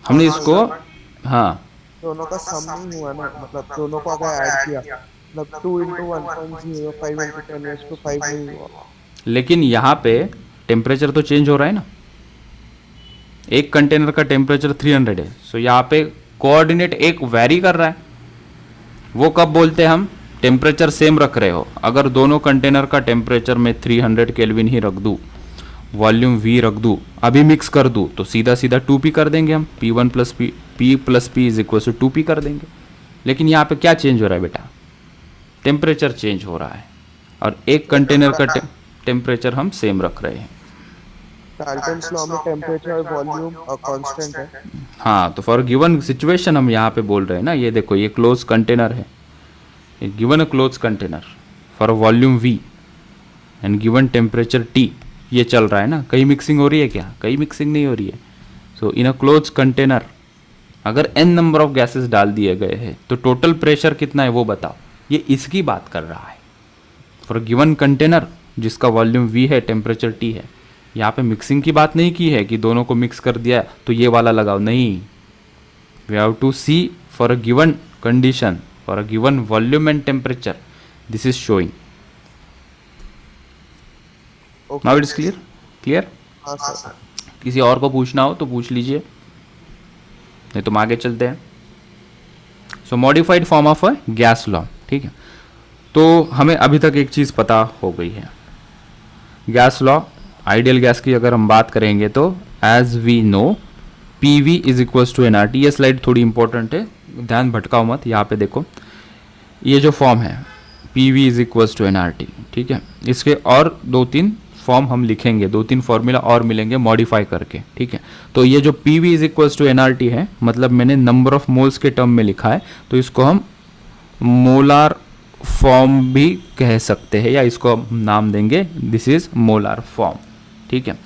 हमने इसको हाँ दोनों का सम नहीं हुआ ना, मतलब दोनों को अगर ऐड किया मतलब 2 इंटू 1.05 इंटू 10⁵ नहीं हुआ। लेकिन यहाँ पे टेम्परेचर तो चेंज हो रहा है ना। एक कंटेनर का टेम्परेचर 300 है, सो यहाँ पे कोऑर्डिनेट एक वैरी कर रहा है। वो कब बोलते हैं हम? टेम्परेचर सेम रख रहे हो। अगर दोनों कंटेनर का टेम्परेचर में 300 केल्विन ही रख दूँ, वॉल्यूम V रख दूँ, अभी मिक्स कर दूँ तो सीधा 2p कर देंगे हम। P1 plus P is equal to 2p कर देंगे। लेकिन यहाँ पे क्या चेंज हो रहा है बेटा? टेम्परेचर चेंज हो रहा है और एक कंटेनर का टेम्परेचर हम सेम रख रहे हैं। डाल्टन्स लॉ में टेम्परेचर और वॉल्यूम कांस्टेंट है। हाँ, तो फॉर गिवन सिचुएशन हम यहाँ पे बोल रहे हैं ना, ये देखो ये क्लोज कंटेनर है, ये given a close container for volume V and given temperature T, ये चल रहा है ना, कहीं मिक्सिंग हो रही है क्या? कहीं मिक्सिंग नहीं हो रही है। सो इन अ क्लोज कंटेनर अगर n नंबर ऑफ गैसेस डाल दिए गए हैं तो टोटल प्रेशर कितना है वो बताओ, ये इसकी बात कर रहा है। फॉर गिवन कंटेनर जिसका वॉल्यूम V है, टेम्परेचर T है, यहाँ पे मिक्सिंग की बात नहीं की है कि दोनों को मिक्स कर दिया तो ये वाला लगाओ, नहीं। We have to see for a given condition, for a given volume and temperature, this is showing. Now it is clear? Clear? हाँ सर। किसी और को पूछना हो तो पूछ लीजिए, नहीं तो हम आगे चलते हैं। So modified form of a gas law, ठीक है। तो हमें अभी तक एक चीज़ पता हो गई है, गैस लॉ, आइडियल गैस की अगर हम बात करेंगे तो as we know PV is equals to NRT। ये स्लाइड थोड़ी इंपॉर्टेंट है, ध्यान भटकाओ मत। यहाँ पे देखो ये जो फॉर्म है PV is equals to NRT, ठीक है। इसके और 2-3 फॉर्म हम लिखेंगे, 2-3 फॉर्मूला और मिलेंगे मॉडिफाई करके, ठीक है। तो ये जो PV is equals to NRT है, मतलब मैंने नंबर ऑफ मोल्स के टर्म में लिखा है, तो इसको हम मोलार फॉर्म भी कह सकते हैं, या इसको हम नाम देंगे दिस इज मोलार फॉर्म, ठीक है।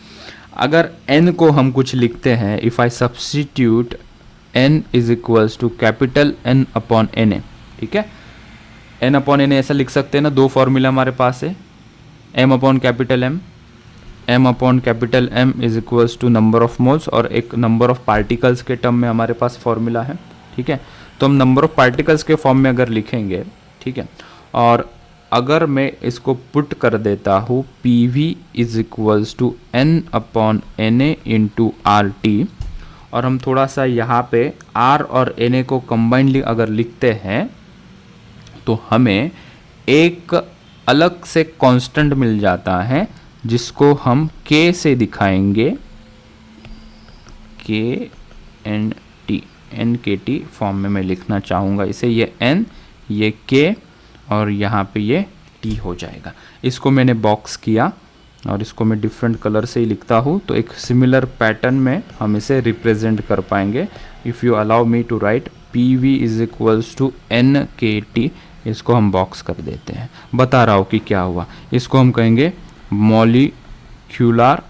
अगर n को हम कुछ लिखते हैं, if I substitute n is equals to capital N upon Na, ठीक है। n अपॉन Na ऐसा लिख सकते हैं ना, 2 फॉर्मूला हमारे पास है, m upon capital M, m upon capital M is equals to number of moles, और एक नंबर ऑफ पार्टिकल्स के टर्म में हमारे पास फॉर्मूला है, ठीक है। तो हम नंबर ऑफ पार्टिकल्स के फॉर्म में अगर लिखेंगे, ठीक है, और अगर मैं इसको पुट कर देता हूँ PV is equals to N upon Na into RT, और हम थोड़ा सा यहाँ पे R और Na को कंबाइंडली अगर लिखते हैं तो हमें एक अलग से कांस्टेंट मिल जाता है जिसको हम K से दिखाएंगे, KNT, NKT फॉर्म में मैं लिखना चाहूँगा इसे, ये N, ये K, और यहाँ पे ये T हो जाएगा। इसको मैंने बॉक्स किया और इसको मैं डिफरेंट कलर से ही लिखता हूँ, तो एक सिमिलर पैटर्न में हम इसे रिप्रेजेंट कर पाएंगे। If you allow me to write PV is equals to NKT, इसको हम बॉक्स कर देते हैं, बता रहा हूँ कि क्या हुआ। इसको हम कहेंगे मॉलिक्यूलर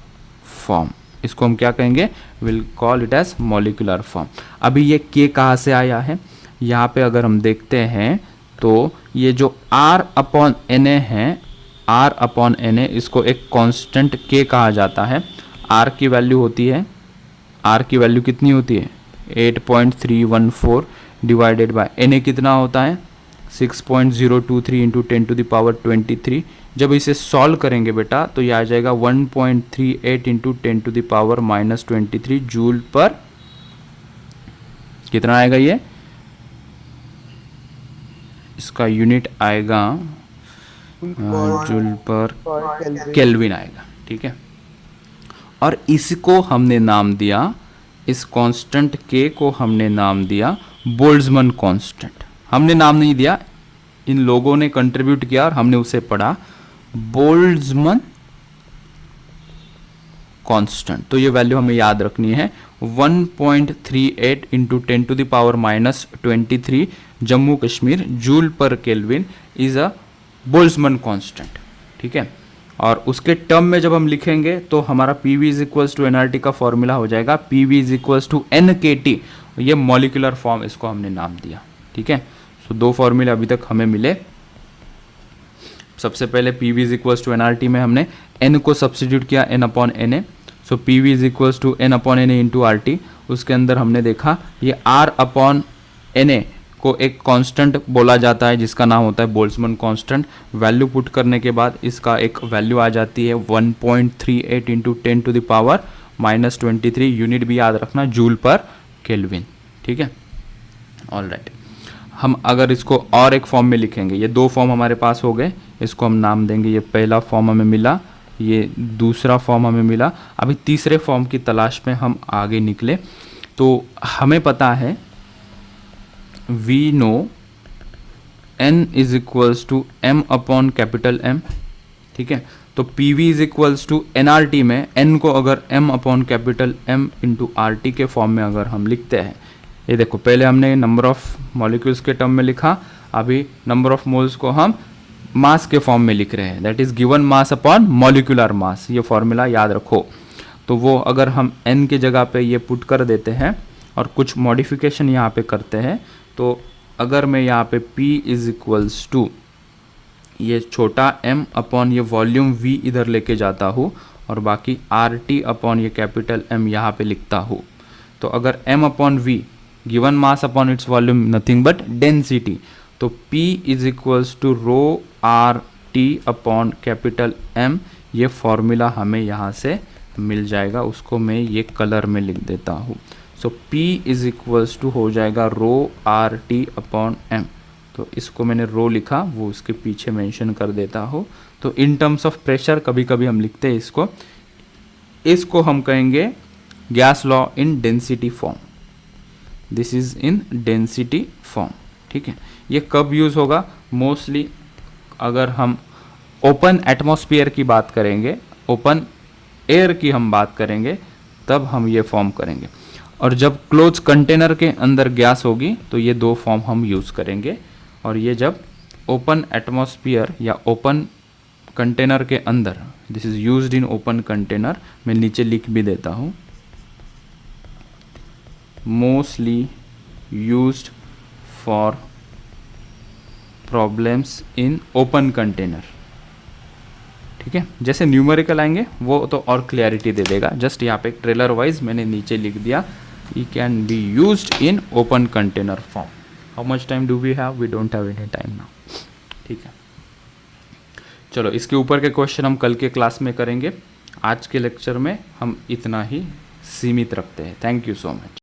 फॉर्म, इसको हम क्या कहेंगे, will call it as molecular form. अभी ये K कहाँ से आया है, यहाँ पे अगर हम देखते हैं तो ये जो R अपॉन Na है, R अपॉन Na, इसको एक कांस्टेंट K कहा जाता है। R की वैल्यू होती है, R की वैल्यू कितनी होती है 8.314 डिवाइडेड बाय Na कितना होता है 6.023 इंटू 10 टू द पावर 23। जब इसे सॉल्व करेंगे बेटा तो ये आ जाएगा 1.38 into 10 to the power -23 joule पर, कितना आएगा ये, इसका यूनिट आएगा जूल पर केल्विन आएगा, ठीक है। और इसको हमने नाम दिया, इस कांस्टेंट K को हमने नाम दिया बोल्ट्जमैन कांस्टेंट। हमने नाम नहीं दिया, इन लोगों ने कंट्रीब्यूट किया और हमने उसे पढ़ा बोल्ट्जमैन कांस्टेंट। तो ये वैल्यू हमें याद रखनी है, 1.38 into 10 to the power -23 Jammu Kashmir joule per kelvin is a Boltzmann constant, ठीक है। और उसके टर्म में जब हम लिखेंगे तो हमारा PV is equals to NRT का फॉर्मूला हो जाएगा PV is equals to NKT, ये मॉलिक्यूलर फॉर्म इसको हमने नाम दिया, ठीक है। सो 2 फॉर्मूले अभी तक हमें मिले। सबसे पहले PV is equals to NRT में हमने N को सब्स्टिट्यूट किया N upon Na, so PV is equals to N upon Na into RT। उसके अंदर हमने देखा ये R अपॉन Na को एक कांस्टेंट बोला जाता है जिसका नाम होता है बोल्ट्जमैन कांस्टेंट। वैल्यू पुट करने के बाद इसका एक वैल्यू आ जाती है 1.38 into 10 to the power -23, unit भी याद रखना जूल पर केल्विन, ठीक है। ऑल राइट, हम अगर इसको और एक फॉर्म में लिखेंगे, ये 2 फॉर्म हमारे पास हो गए, इसको हम नाम देंगे, ये पहला फॉर्म हमें मिला, ये दूसरा फॉर्म हमें मिला। अभी तीसरे फॉर्म की तलाश में हम आगे निकले, तो हमें पता है we know N is equals to M upon capital M, ठीक है। तो P V is equals to N R T में एन को अगर M upon capital M into R T के फॉर्म में अगर हम लिखते हैं, ये देखो पहले हमने नंबर ऑफ मॉलिक्यूल्स के टर्म में लिखा, अभी नंबर ऑफ मोल्स को हम मास के फॉर्म में लिख रहे हैं, that is given mass upon molecular mass, ये फॉर्मूला याद रखो। तो वो अगर हम n के जगह पे ये पुट कर देते हैं और कुछ मॉडिफिकेशन यहाँ पे करते हैं, तो अगर मैं यहाँ पे p इज इक्वल्स टू ये छोटा m अपॉन ये वॉल्यूम v इधर लेके जाता हूँ और बाकी आर टी अपॉन ये कैपिटल M यहाँ पे लिखता हूँ, तो अगर m अपॉन v given mass upon its volume nothing but density, तो p is equals to rho R T upon capital M, ये फॉर्मूला हमें यहाँ से मिल जाएगा, उसको मैं ये कलर में लिख देता हूँ। सो p इज इक्वल्स टू हो जाएगा रो आर टी अपॉन M, तो इसको मैंने रो लिखा, वो उसके पीछे मेंशन कर देता हूँ। तो इन टर्म्स ऑफ प्रेशर कभी कभी हम लिखते हैं इसको हम कहेंगे gas law in density form, this is in density form, ठीक है। ये कब यूज़ होगा? मोस्टली अगर हम ओपन एटमॉस्फेयर की बात करेंगे, ओपन एयर की हम बात करेंगे, तब हम ये फॉर्म करेंगे, और जब क्लोज कंटेनर के अंदर गैस होगी तो ये दो फॉर्म हम यूज़ करेंगे। और ये जब ओपन एटमॉस्फेयर या ओपन कंटेनर के अंदर, this is used in open container, मैं नीचे लिख भी देता हूँ, mostly used for problems in open container, ठीक है। जैसे न्यूमेरिकल आएंगे वो तो और क्लैरिटी दे देगा, जस्ट यहाँ पे ट्रेलर वाइज मैंने नीचे लिख दिया, E can be used in open container form. How much time do we have? We don't have any time now, ठीक है। चलो इसके ऊपर के क्वेश्चन हम कल के क्लास में करेंगे, आज के लेक्चर में हम इतना ही सीमित रखते हैं। Thank you so much.